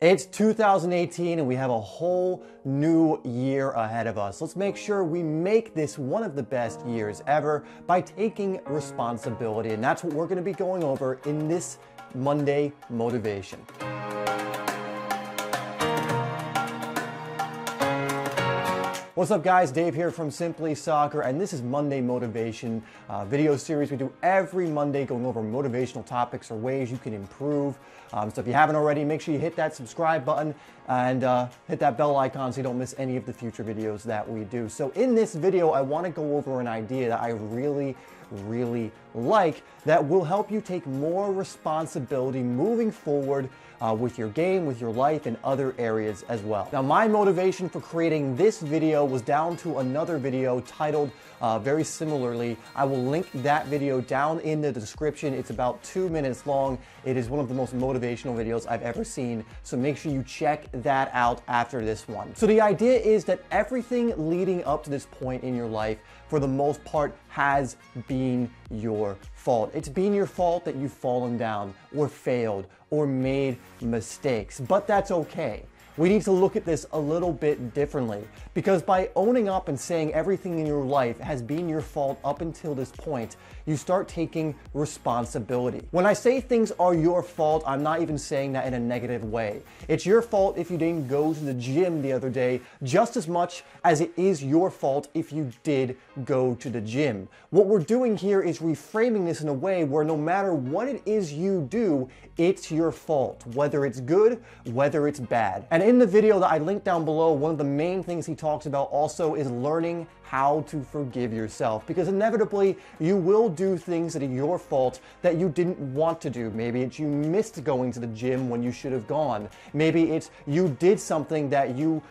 It's 2018 and we have a whole new year ahead of us. Let's make sure we make this one of the best years ever by taking responsibility. And that's what we're going to be going over in this Monday Motivation. What's up guys, Dave here from SimplySoccer, and this is Monday Motivation video series we do every Monday going over motivational topics or ways you can improve. So if you haven't already, make sure you hit that subscribe button and hit that bell icon so you don't miss any of the future videos that we do. So in this video, I want to go over an idea that I really like that will help you take more responsibility moving forward with your game, with your life, and other areas as well. Now, my motivation for creating this video was down to another video titled very similarly. I will link that video down in the description. It's about 2 minutes long. It is one of the most motivational videos I've ever seen, so make sure you check that out after this one. So the idea is that everything leading up to this point in your life, for the most part, has been your fault. It's been your fault that you've fallen down or failed or made mistakes, but that's okay. We need to look at this a little bit differently, because by owning up and saying everything in your life has been your fault up until this point, you start taking responsibility. When I say things are your fault, I'm not even saying that in a negative way. It's your fault if you didn't go to the gym the other day, just as much as it is your fault if you did go to the gym. What we're doing here is reframing this in a way where no matter what it is you do, it's your fault, whether it's good, whether it's bad. And in the video that I linked down below, one of the main things he talks about also is learning how to forgive yourself, because inevitably you will do things that are your fault that you didn't want to do. Maybe it's you missed going to the gym when you should have gone. Maybe it's you did something that you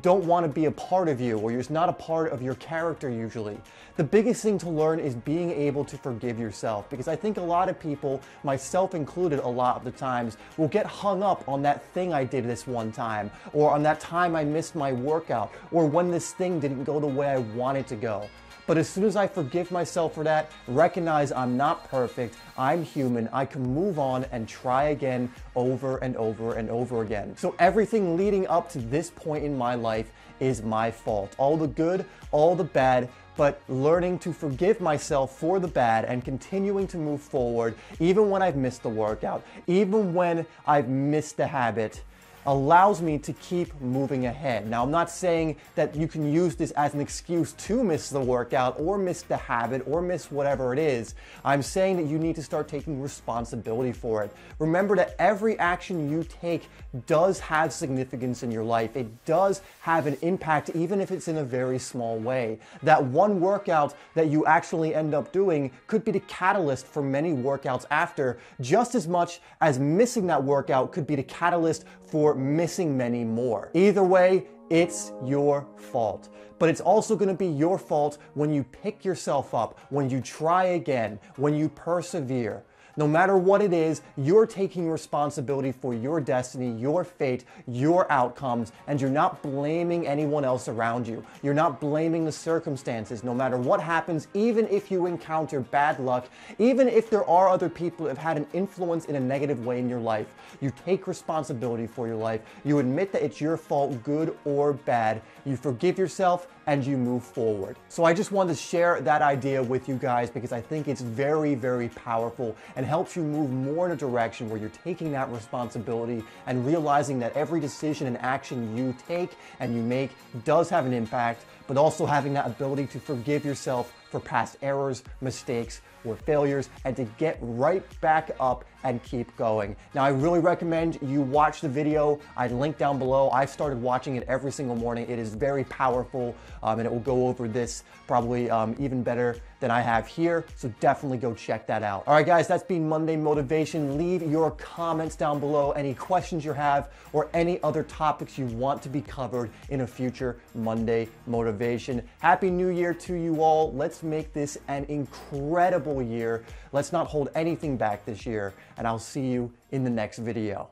don't want to be a part of you, or it's not a part of your character usually. The biggest thing to learn is being able to forgive yourself, because I think a lot of people, myself included a lot of the times, will get hung up on that thing I did this one time, or on that time I missed my workout, or when this thing didn't go the way I wanted to go. But as soon as I forgive myself for that, recognize I'm not perfect, I'm human, I can move on and try again over and over and over again. So everything leading up to this point in my life is my fault. All the good, all the bad, but learning to forgive myself for the bad and continuing to move forward, even when I've missed the workout, even when I've missed the habit, allows me to keep moving ahead. Now, I'm not saying that you can use this as an excuse to miss the workout or miss the habit or miss whatever it is. I'm saying that you need to start taking responsibility for it. Remember that every action you take does have significance in your life. It does have an impact, even if it's in a very small way. That one workout that you actually end up doing could be the catalyst for many workouts after, just as much as missing that workout could be the catalyst for missing many more. Either way, it's your fault. But it's also going to be your fault when you pick yourself up, when you try again, when you persevere. No matter what it is, you're taking responsibility for your destiny, your fate, your outcomes, and you're not blaming anyone else around you. You're not blaming the circumstances. No matter what happens, even if you encounter bad luck, even if there are other people that have had an influence in a negative way in your life, you take responsibility for your life. You admit that it's your fault, good or bad. You forgive yourself and you move forward. So I just wanted to share that idea with you guys because I think it's very powerful and helps you move more in a direction where you're taking that responsibility and realizing that every decision and action you take and you make does have an impact, but also having that ability to forgive yourself for past errors, mistakes, or failures, and to get right back up and keep going. Now, I really recommend you watch the video. I linked down below. I've started watching it every single morning. It is very powerful, and it will go over this probably even better than I have here, so definitely go check that out. All right, guys, that's been Monday Motivation. Leave your comments down below, any questions you have, or any other topics you want to be covered in a future Monday Motivation. Happy New Year to you all. Let's make this an incredible year. Let's not hold anything back this year, and I'll see you in the next video.